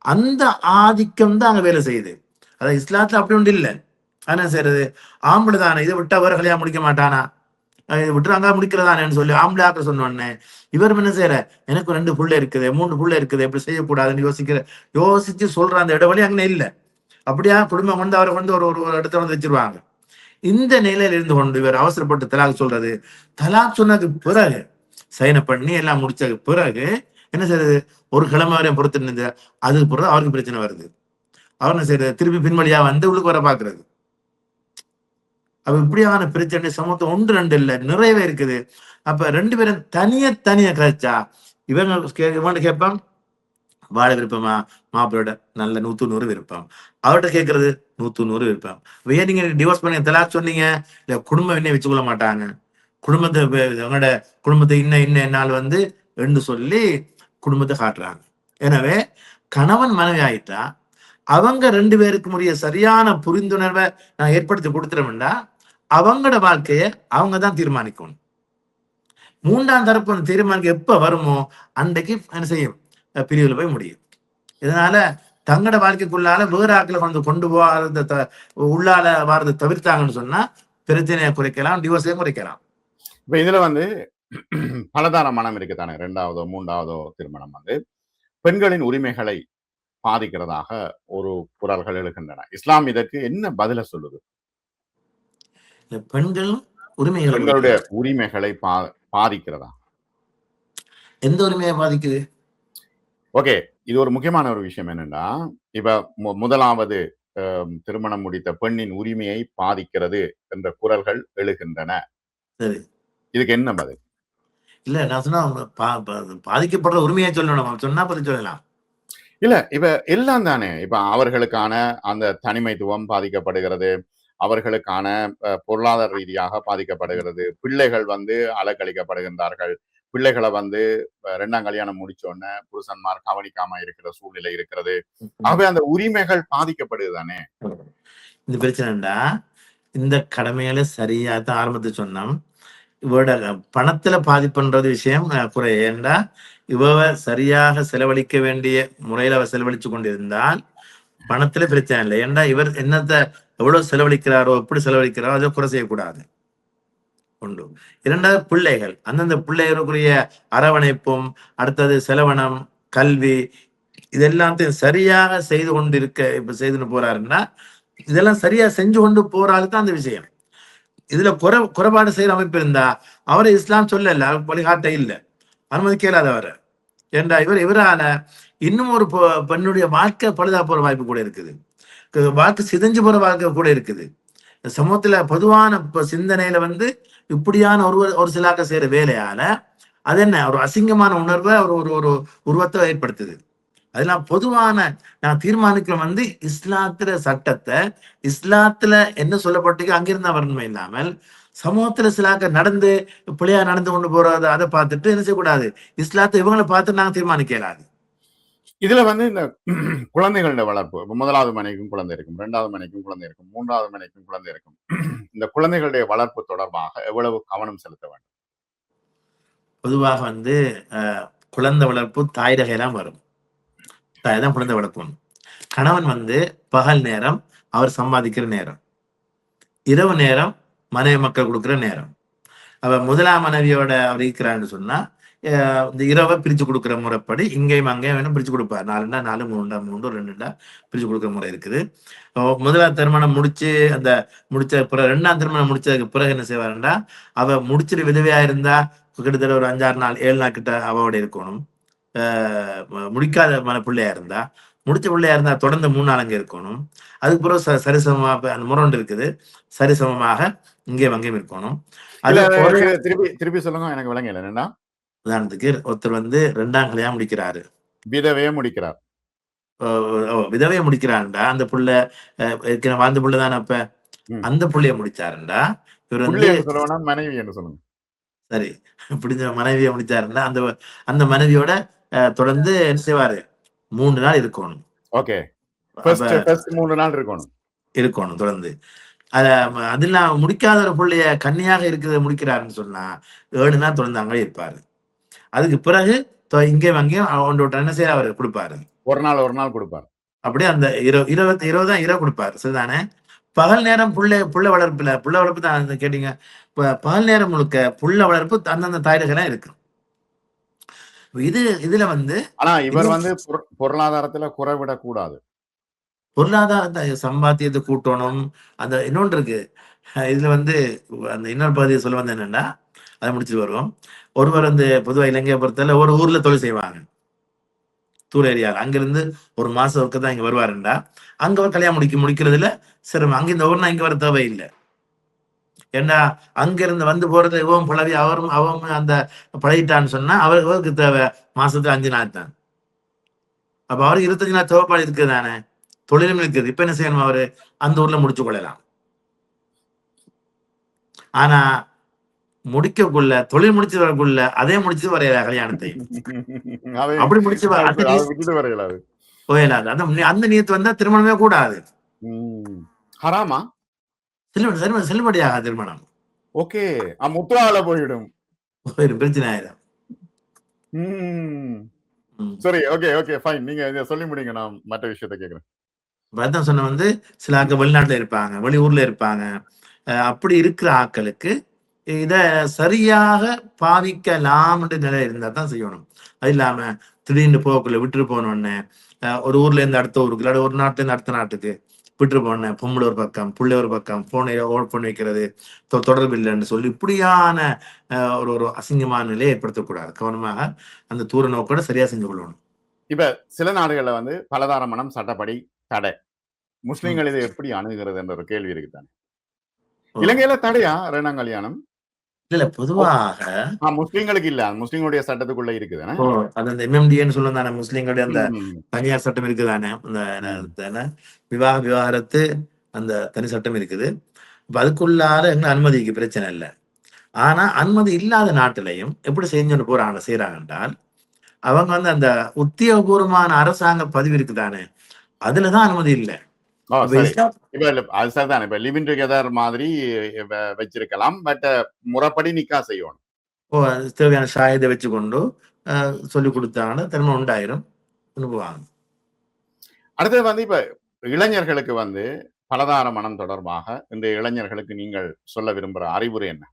அந்த ஆதிக்கம் தான் அங்க வேலை செய்யுது. அதாவது இஸ்லாத்துல அப்படி ஒன்று இல்லை. என்ன செய்யறது, ஆம்பளை தானே, இதை விட்டா வேற கல்யாணம் முடிக்க மாட்டானா, விட்டுறாங்க முடிக்கிறதானேன்னு சொல்லி ஆம்பளை ஆக்க சொன்னோடனே இவர் என்ன செய்யற, எனக்கு 2 பிள்ளை இருக்குது 3 பிள்ளை இருக்குது, எப்படி செய்யக்கூடாதுன்னு யோசிச்சு சொல்ற அந்த இடவழி அங்கே இல்லை. அப்படியா குடும்பம் அவரை ஒரு இடத்துல வச்சிருவாங்க. இந்த நிலையில இருந்து கொண்டு இவர் அவசரப்பட்டு தலாக் சொல்றது, தலாக் சொன்னதுக்கு பிறகு சைன பண்ணி எல்லாம் முடிச்சதுக்கு பிறகு என்ன செய்யறது, ஒரு கிழமை வரையும் பொறுத்து இருந்தது, அதுக்கு பிறகு அவருக்கு பிரச்சனை வருது. அவர் என்ன செய்யறது, திருப்பி பின்வழியா உள்ளுக்கு வர பாக்குறது. அப்ப இப்படியான பிரச்சனை சமூகத்தை 1 2 இல்ல நிறையவே இருக்குது. அப்ப 2 பேரும் தனியா கழிச்சா இவங்க கேட்பான், வாழ விருப்பமா, மாப்பிளோட நல்ல 100 100 விருப்பம், அவர்கிட்ட கேட்கறது 100 100 விருப்பம். ஏன் நீங்க டிவோர்ஸ் பண்ணி தலாக் சொன்னீங்க, இல்ல குடும்பம் என்ன வச்சுக்கொள்ள மாட்டாங்க, அவங்களோட குடும்பத்தை என்னால் என்று சொல்லி குடும்பத்தை காட்டுறாங்க. எனவே கணவன் மனைவி ஆயிட்டா அவங்க 2 பேருக்கு உரிய சரியான புரிந்துணர்வை நான் ஏற்படுத்தி கொடுத்துட்டோம்னா அவங்களோட வாழ்க்கைய அவங்க தான் தீர்மானிக்கணும். மூன்றாம் தரப்பு அந்த தீர்மானம் எப்ப வருமோ அன்றைக்கு என்ன செய்யும், பிரிவுல போய் முடியும். இதனால தங்கட வாழ்க்கைக்குள்ளால வேற ஆக்களை கொண்டு போகாத உள்ளால வாரதை தவிர்த்தாங்கன்னு சொன்னா பிரச்சனையை குறைக்கலாம், டிவோர்ஸையும் குறைக்கலாம். இப்ப இதுல வந்து பலதார மனம் இருக்குதானே, 2வதோ 3வதோ திருமணம் வந்து பெண்களின் உரிமைகளை பாதிக்கிறதாக ஒரு குரல்கள் எழுகின்றன. இஸ்லாம் இதற்கு என்ன பதில சொல்லுது? இந்த பெண்கள் உரிமைகளை பெண்களுடைய உரிமைகளை பாதிக்கிறதா? எந்த உரிமையை பாதிக்குது? ஓகே, இது ஒரு முக்கியமான ஒரு விஷயம் என்னன்னா, இப்ப முதலாவது திருமணம் முடித்த பெண்ணின் உரிமையை பாதிக்கிறது என்ற குரல்கள் எழுகின்றன. சரி, இதுக்கு என்ன பதில்? இல்ல நான் சொன்னா பாதிக்கப்படுற உரிமையை சொல்லணும், சொன்னா பதில் சொல்லலாம். இல்ல இப்ப எல்லாம் தானே. இப்ப அவர்களுக்கான அந்த தனிமைத்துவம் பாதிக்கப்படுகிறது. அவர்களுக்கான பொருளாதார ரீதியாக பாதிக்கப்படுகிறது. பிள்ளைகள் வந்து அலக்கழிக்கப்படுகின்றார்கள். பிள்ளைகளை வந்து 2ஆம் கல்யாணம் முடிச்ச உடனே புருஷன்மார் கவனிக்காம இருக்கிற சூழ்நிலை இருக்கிறது. ஆகவே அந்த உரிமைகள் பாதிக்கப்படுது தானே. இந்த பிரச்சனைடா இந்த கடமைகளை சரியா தான் ஆரம்பத்தை சொன்னோம். இவட பணத்துல பாதிப்புன்றது விஷயம் குறை. ஏண்டா இவ சரியாக செலவழிக்க வேண்டிய முறையில அவ செலவழிச்சு கொண்டிருந்தால் பணத்துல பிரச்சனை இல்லை. ஏண்டா இவர் என்னத்தை எவ்வளவு செலவழிக்கிறாரோ, எப்படி செலவழிக்கிறாரோ அதை குறை செய்யக்கூடாது. உண்டு. இரண்டாவது பிள்ளைகள், அந்தந்த பிள்ளைகளுக்குரிய அரவணைப்பும், அடுத்தது செலவனம், கல்வி, இதெல்லாத்தையும் சரியாக செய்து கொண்டிருக்க இப்ப செய்துன்னு போறாருன்னா இதெல்லாம் சரியா செஞ்சு கொண்டு போறாருதான் அந்த விஷயம். இதுல குறைபாடு செய்யற அமைப்பு இருந்தா அவரை இஸ்லாம் சொல்லல, வழிகாட்ட இல்லை, அனுமதிக்க இயலாத அவரை. ஏண்டா இவரால இன்னும் ஒரு பெண்ணுடைய வாழ்க்கை பழுதா போற வாய்ப்பு கூட இருக்குது, வாழ்க்கை சிதைஞ்சு போற வாழ்க்கை கூட இருக்குது. சமூகத்துல பொதுவான சிந்தனையில வந்து இப்படியான ஒரு சிலாக்க செய்யற வேலையால அது என்ன ஒரு அசிங்கமான உணர்வை ஒரு உருவத்தை ஏற்படுத்துது. அதெல்லாம் பொதுவான நான் தீர்மானிக்கிறோம் வந்து இஸ்லாத்துல சட்டத்தை, இஸ்லாத்துல என்ன சொல்லப்பட்டு அங்கிருந்தா வரணுமே இல்லாமல் சமூகத்துல சிலாக்க நடந்து பிள்ளையா நடந்து கொண்டு போறது அதை பார்த்துட்டு என்ன செய்யக்கூடாது, இஸ்லாத்தை இவங்களை பார்த்து நாங்க தீர்மானிக்கலாது. இதுல வந்து இந்த குழந்தைகளோட வளர்ப்பு, முதலாவது மனைவிக்கும் குழந்தை இருக்கும், 2வது மனைவிக்கும் குழந்தை இருக்கும், 3வது மனைவிக்கும் குழந்தை இருக்கும். இந்த குழந்தைகளுடைய வளர்ப்பு தொடர்பாக எவ்வளவு கவனம் செலுத்த வேண்டும்? பொதுவாக வந்து குழந்தை வளர்ப்பு தாய் ரகையெல்லாம் வரும். தாய் தான் குழந்தை வளர்க்கணும். கணவன் வந்து பகல் நேரம் அவர் சம்பாதிக்கிற நேரம், இரவு நேரம் மனைவி மக்கள் கொடுக்குற நேரம். அவ முதலாம் மனைவியோட அவர் இருக்கிறான்னு சொன்னா இந்த இரவை பிரிச்சு கொடுக்குற முறைப்படி இங்கேயும் அங்கேயும் வேணும் பிரிச்சு கொடுப்பார். 4 4, 3 3 2 பிரிச்சு கொடுக்குற முறை இருக்குது. முதலாம் திருமணம் முடிச்சு அந்த முடிச்ச பிறகு 2ஆம் திருமணம் முடிச்சதுக்கு பிறகு என்ன செய்வாருண்டா, அவ முடிச்சிட்டு விதவையா இருந்தா கிட்டத்தட்ட ஒரு 5 6 நாள் 7 நாள் கிட்ட அவவோட இருக்கணும். முடிக்காத பிள்ளையா இருந்தா, முடிச்ச பிள்ளையா இருந்தா தொடர்ந்து 3 நாள் அங்க இருக்கணும். அதுக்கு பிறகு சரிசமமா அந்த முரண்டு இருக்குது, சரிசமமாக இங்கே அங்கேயும் இருக்கணும். திருப்பி சொல்லுங்க, எனக்கு விளங்கல. என்னன்னா உதாரணத்துக்கு ஒருத்தர் வந்து 2ஆம் கல்யாணம் முடிக்கிறாரு, விதவையே முடிக்கிறார். விதவையை முடிக்கிறாருண்டா அந்த புள்ள வாழ்ந்த புள்ள தானே. அப்ப அந்த புள்ளைய முடிச்சாருண்டா இவர் வந்து மனைவி என்று சொல்லுங்க. சரி, பிடிச்ச மனைவியை முடிச்சாருன்னா அந்த மனைவியோட தொடர்ந்து என்ன செய்வாரு, 3 நாள் இருக்கணும். ஓகே, 3 நாள் இருக்கணும் தொடர்ந்து. அதுல முடிக்காத ஒரு பிள்ளைய கன்னியாக இருக்கிறத முடிக்கிறாருன்னு சொன்னா 7 நாள் தொடர்ந்து அங்கே இருப்பாரு. அதுக்கு பிறகு இங்கேயும் அங்கேயும் அவனோட என்ன செய்ய அவரு கொடுப்பாரு, ஒரு நாள் கொடுப்பாரு. அப்படியே அந்த 20 தான் இரவு கொடுப்பாரு. சரிதானே. பகல் நேரம் புள்ள வளர்ப்பு தான் கேட்டீங்க. பகல் நேரம் முழுக்க புள்ள வளர்ப்பு அந்தந்த தாயகெல்லாம் இருக்கு. இதுல வந்து ஆனா இவர் வந்து பொருளாதாரத்துல குறைவிடக் கூடாது. பொருளாதாரத்தை சம்பாத்தியத்தை கூட்டணும். அந்த இன்னொன்று இருக்கு இதுல வந்து அந்த இன்னொரு பகுதியை சொல்ல வந்து என்னன்னா, அதை முடிச்சுட்டு வருவோம். ஒருவர் வந்து பொதுவாக இலங்கையை பொறுத்தவரை ஒரு ஊர்ல தொழில் செய்வாங்க, தூர் ஏரியாவில். அங்கிருந்து ஒரு மாசம் ஒர்க்கு தான் இங்க வருவாருண்டா, அங்க ஒரு கல்யாணம் முடிக்கிறதுல சிரமம். அங்க இந்த ஊர்னா இங்க வர தேவையில்லை. ஏன்னா அங்கிருந்து வந்து போறது இவன் பழவி அவங்க அந்த பழகிட்டான்னு சொன்னா அவருக்கு தேவை மாசத்துக்கு 5 நாள் தான். அப்ப அவருக்கு 25 நாள் தேவைப்பாடு இருக்குது தானே, தொழிலும் இருக்குது. இப்ப என்ன செய்யணும், அவரு அந்த ஊர்ல முடிச்சு கொள்ளலாம். ஆனா முடிக்கக்குள்ள தொழில் முடிச்சு வரக்குள்ள அதே முடிச்சு வரையல கல்யாணத்தை, அப்படி முடிச்சு போயலாது. அந்த நியத்து வந்தா திருமணமே கூடாது, ஹராமா, செல்லுபடியாக திருமணம். ஓகே, முத்துவால போயிடும். ஒரு பிரச்சனை ஆயிடும். ம். ம். சரி. Okay, okay. ஃபைன். நீங்க இத சொல்லி முடிங்க. நான் மற்ற விஷயத்த கேட்கிறேன். அதான் சொன்ன வந்து சில ஆட்கள் வெளிநாட்டுல இருப்பாங்க, வெளியூர்ல இருப்பாங்க. அப்படி இருக்கிற ஆட்களுக்கு இத சரியாக பாவிக்கலாம்ன்ற நிலை இருந்தா தான் செய்யணும். அது இல்லாம திடீர்னு போகக்குள்ள விட்டுட்டு போனோனே, ஒரு ஊர்ல இருந்து அடுத்த ஊருக்கு, இல்லாட்டி ஒரு நாட்டுல இருந்து அடுத்த நாட்டுக்கு விட்டுட்டு போனோனே, பொம்பள ஒரு பக்கம், புள்ளை ஒரு பக்கம், ஃபோனை ஓட் பண்ணி வைக்கிறது, தொடர்பு இல்லைன்னு சொல்லி இப்படியான ஒரு ஒரு அசிங்கமான நிலையை ஏற்படுத்தக்கூடாது. கவனமாக அந்த தூர நோக்கோட சரியா செஞ்சு கொள்ளணும். இப்ப சில நாடுகள்ல வந்து பலதார மணம் சட்டப்படி தடை. ம். முஸ்லிம்கள் இதை எப்படி அணுகுகிறது என்ற ஒரு கேள்வி இருக்கு தானே. ஓ! இலங்கையில தடையா 2ஆம் கல்யாணம்? இல்ல ஓ! பொதுவாக முஸ்லிம்களுக்கு இல்ல. முஸ்லிம்களுடைய சட்டத்துக்குள்ள இருக்குது. ஓ! அது அந்த எம்எம்டிஏன்னு சொல்லும் தானே முஸ்லிம்களுடைய அந்த ம். தனியார் சட்டம் இருக்குதானே. அந்த ம். என்ன விவாகரத்து அந்த தனி சட்டம் இருக்குது. இப்ப அதுக்குள்ளார என்ன அனுமதிக்கு பிரச்சனை இல்ல. ஆனா அனுமதி இல்லாத நாட்டிலையும் எப்படி செஞ்சுட்டு செய்றாங்க என்றால், அவங்க வந்து அந்த உத்தியோகபூர்வமான அரசாங்க பதிவு இருக்குதானே, அதுல தான் அனுமதி இல்ல. ஓ! இப்ப சரி. இஸ்லாம் இப்ப அது சரிதான். இப்ப லிவ் இன் டுகெதர் மாதிரி வச்சிருக்கலாம். பட் முறைப்படி நிக்கா செய்யணும். தேவையான ஷாஹித வச்சுக்கொண்டு அ சொல்லிக் குடுத்தாங்கன்னா திருமணம் உண்டாயிரும். அனுப்புவாங்க. அடுத்தது வந்து இப்ப இளைஞர்களுக்கு வந்து பலதார மனம் தொடர்பாக இந்த இளைஞர்களுக்கு நீங்கள் சொல்ல விரும்புற அறிவுரை என்ன?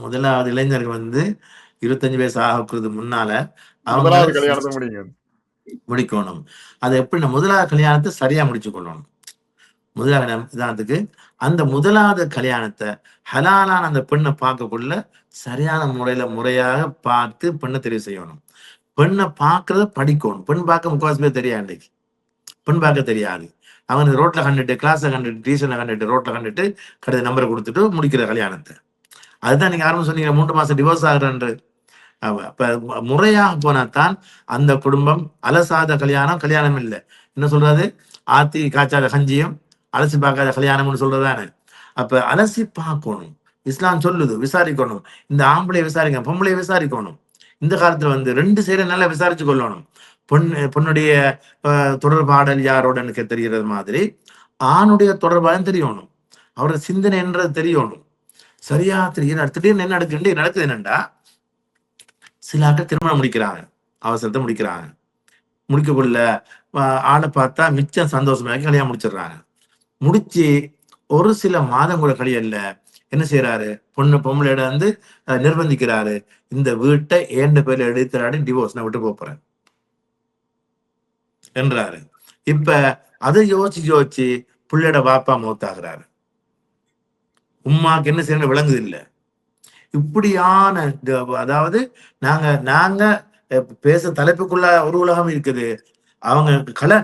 முதலாவது இளைஞர்கள் வந்து 25 வயசு ஆகக்குறது முன்னால அவங்கள முதலாவது கல்யாணத்த முடியுங்க. முடிக்கணும். அது எப்படின்னா முதலாவது கல்யாணத்த சரியா முடிச்சு கொள்ளணும். முதலாவது உதாரணத்துக்கு அந்த முதலாவது கல்யாணத்த ஹலாலான அந்த பெண்ண பார்க்கக்குள்ள சரியான முறையாக பார்த்து பெண்ண தெரிவு செய்யணும். பெண்ண பார்க்கிறத படிக்கணும். பெண் பார்க்க முக்காவாசி பேர் தெரியாது இன்னைக்கு. பெண் பார்க்க தெரியாது. அவங்க ரோட்ல கண்டுட்டு, கிளாஸ்ல கண்டுட்டு, டியூஷன்ல கண்டுட்டு, ரோட்ல கண்டுட்டு கடைசி நம்பர குடுத்துட்டு முடிக்கிற கல்யாணத்த. அதுதான் நீங்க ஆரம்பம் சொன்னீங்க 3 மாசம் டிவோர்ஸ் ஆகுறேன்று. அப்ப முறையாக போனாத்தான் அந்த குடும்பம் அலசாத கல்யாணம் கல்யாணம் இல்ல. என்ன சொல்றது? ஆத்தி காய்ச்சாத கஞ்சியும், அலசி பார்க்காத கல்யாணம்னு சொல்றதுதானே. அப்ப அலசி பார்க்கணும். இஸ்லாம் சொல்லுது விசாரிக்கணும். இந்த ஆம்பளைய விசாரிக்க, பொம்பளைய விசாரிக்கணும். இந்த காலத்துல வந்து 2 சைட நல்லா விசாரிச்சு கொள்ளணும். பொண்ணுடைய தொடர்பாடல் யாரோட எனக்கு தெரிகிறது மாதிரி, ஆணுடைய தொடர்பாடல் தெரியணும். அவரோட சிந்தனை என்றது தெரியணும். சரியா தெரியும். திடீர்னு என்ன நடக்குது என்னண்டா, சில ஆட்கள் திருமணம் முடிக்கிறாங்க. அவசரத்த முடிக்கிறாங்க. முடிக்கக்குள்ள ஆள பார்த்தா மிச்சம் சந்தோஷமாக்கி கல்யாணம் முடிச்சிடுறாங்க. முடிச்சு ஒரு சில மாதம் கூட கழியல்ல என்ன செய்யறாரு? பொம்பளையோட வந்து நிர்பந்திக்கிறாரு. இந்த வீட்ட ஏண்ட பேர்ல எடுத்துறாடி டிவோர்ஸ் நான் விட்டு போறேன் என்றாரு. இப்ப அதை யோசிச்சு புள்ளையோட பாப்பா மௌத்தாகிறாரு. உம்மாக்கு என்ன செய்யணும் விளங்குது இல்ல. இப்படியான அதாவது நாங்க நாங்க பேச தலைப்புக்குள்ள ஒரு உலகம் இருக்குது. அவங்க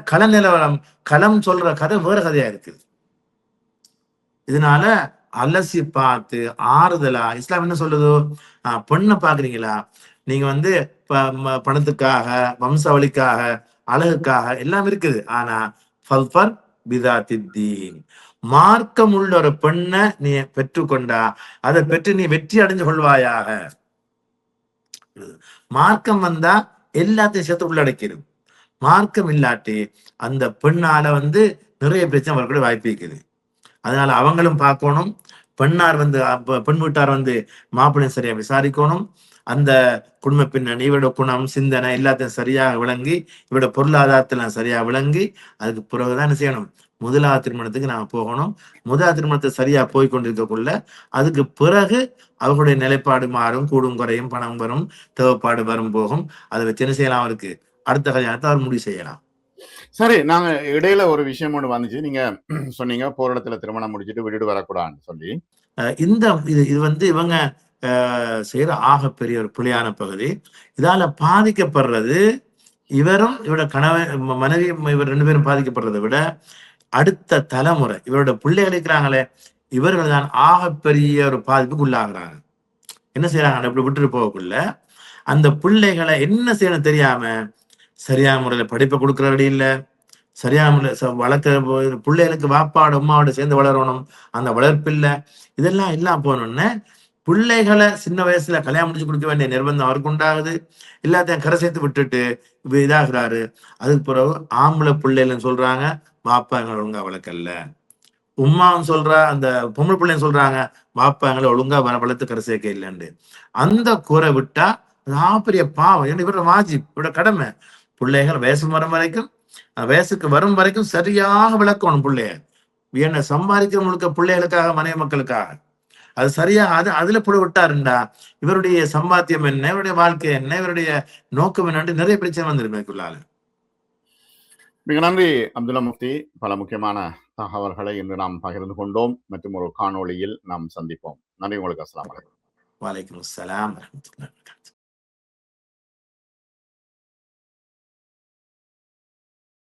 கள நிலவரம் களம் சொல்ற கதை வேற கதையா இருக்குது. இதனால அலசி பார்த்து ஆறுதலா இஸ்லாம் என்ன சொல்லுதோ, பொண்ணை பாக்குறீங்களா நீங்க வந்து பணத்துக்காக, வம்சாவளிக்காக, அழகுக்காக எல்லாம் இருக்குது. ஆனா ஃபல்ஃபர் பிதாத்தித்தீன் மார்க்கம் உள்ள ஒரு பெண்ணை நீ பெற்றுக்கொண்டா அதை பெற்று நீ வெற்றி அடைஞ்சு கொள்வாயாக. மார்க்கம் வந்தா எல்லாத்தையும் சேர்த்து உள்ளடக்கிடும். மார்க்கம் இல்லாட்டி அந்த பெண்ணால வந்து நிறைய பிரச்சனை வரக்கூடிய வாய்ப்பு இருக்குது. அதனால அவங்களும் பார்க்கணும். பெண்ணார் வந்து பெண் வீட்டார் வந்து மாப்பிள்ளையும் சரியா விசாரிக்கணும். அந்த குடும்ப பின்னணி, இவரோட குணம், சிந்தனை எல்லாத்தையும் சரியாக விளங்கி, இவரோட பொருளாதாரத்தெல்லாம் சரியா விளங்கி, அதுக்கு பிறகுதான் என்ன செய்யணும்? முதலாவது திருமணத்துக்கு நாம போகணும். முதலாவது திருமணத்தை சரியா போய் கொண்டிருக்கக்குள்ள அதுக்கு பிறகு அவர்களுடைய நிலைப்பாடு மாறும், கூடும் குறையும், பணம் வரும், தேவைப்பாடு வரும் போகும். அதை வச்சு என்ன செய்யலாம்? அவருக்கு அடுத்த கல்யாணத்தை அவர் முடிவு செய்யலாம். சரி. நாங்க இடையில ஒரு விஷயம் ஒண்ணு வந்துச்சு. நீங்க சொன்னீங்க போரிடத்துல திருமணம் முடிச்சுட்டு விட்டுட்டு வரக்கூடாதுன்னு சொல்லி. இந்த இது வந்து இவங்க செய்யற ஆகப்பெரிய ஒரு பிழையான பகுதி. இதால பாதிக்கப்படுறது இவரும் இவரோட கணவன் மனைவி இவர் 2 பேரும் பாதிக்கப்படுறதை விட அடுத்த தலைமுறை இவரோட பிள்ளைகள் இருக்கிறாங்களே இவர்கள் தான் ஆகப்பெரிய ஒரு பாதிப்புக்கு உள்ளாகிறாங்க. என்ன செய்யறாங்க? இப்படி விட்டுட்டு போகக்குள்ள அந்த பிள்ளைகளை என்ன செய்யணும் தெரியாம சரியான முறையில படிப்பை கொடுக்கறது இல்ல, சரியான முறையில வளர்க்க பிள்ளைகளுக்கு வாப்பாடு அம்மாவோட சேர்ந்து வளரணும், அந்த வளர்ப்பு இல்ல. இதெல்லாம் எல்லாம் போனோம்னு பிள்ளைகளை சின்ன வயசுல கல்யாணம் முடிச்சு கொடுக்க வேண்டிய நிர்பந்தம் அவருக்கு உண்டாகுது. எல்லாத்தையும் கரை சேர்த்து விட்டுட்டு இதாகிறாரு. அதுக்கு பிறகு ஆம்பளை பிள்ளைகள்னு சொல்றாங்க, பாப்பா எங்களை ஒழுங்கா வளர்க்கல, உம்மாவும் சொல்றா, அந்த பொம்பளை பிள்ளைன்னு சொல்றாங்க, வாப்பா எங்களை ஒழுங்கா வளர்த்து கரை சேர்க்க இல்லைன்னு. அந்த குறை விட்டா பெரிய பாவம். ஏன்னா இவரோட வாஜிப், இவரோட கடமை. பிள்ளைகள் வயசு வரும் வரைக்கும், வயசுக்கு வரும் வரைக்கும் சரியாக விளக்கணும் பிள்ளைய. என்ன சம்பாதிக்கிற முழுக்க பிள்ளைகளுக்காக, மனைவி மக்களுக்காக. அது சரியா அதுல புட விட்டாருண்டா இவருடைய சம்பாத்தியம் என்ன, இவருடைய வாழ்க்கை என்ன, இவருடைய நோக்கம் என்னன்னு நிறைய பிரச்சனை வந்துருமேக்குள்ளால. மிக நன்றி அப்துல்லா முஃப்தி. பல முக்கியமான தகவல்களை இன்று நாம் பகிர்ந்து கொண்டோம். மற்றும் ஒரு காணொளியில் நாம் சந்திப்போம். நன்றி உங்களுக்கு. அஸ்ஸலாமு அலைக்கும். வலைக்கும் அஸ்ஸலாம் வரஹ்மத்துல்லாஹி வபரகாத்துஹு.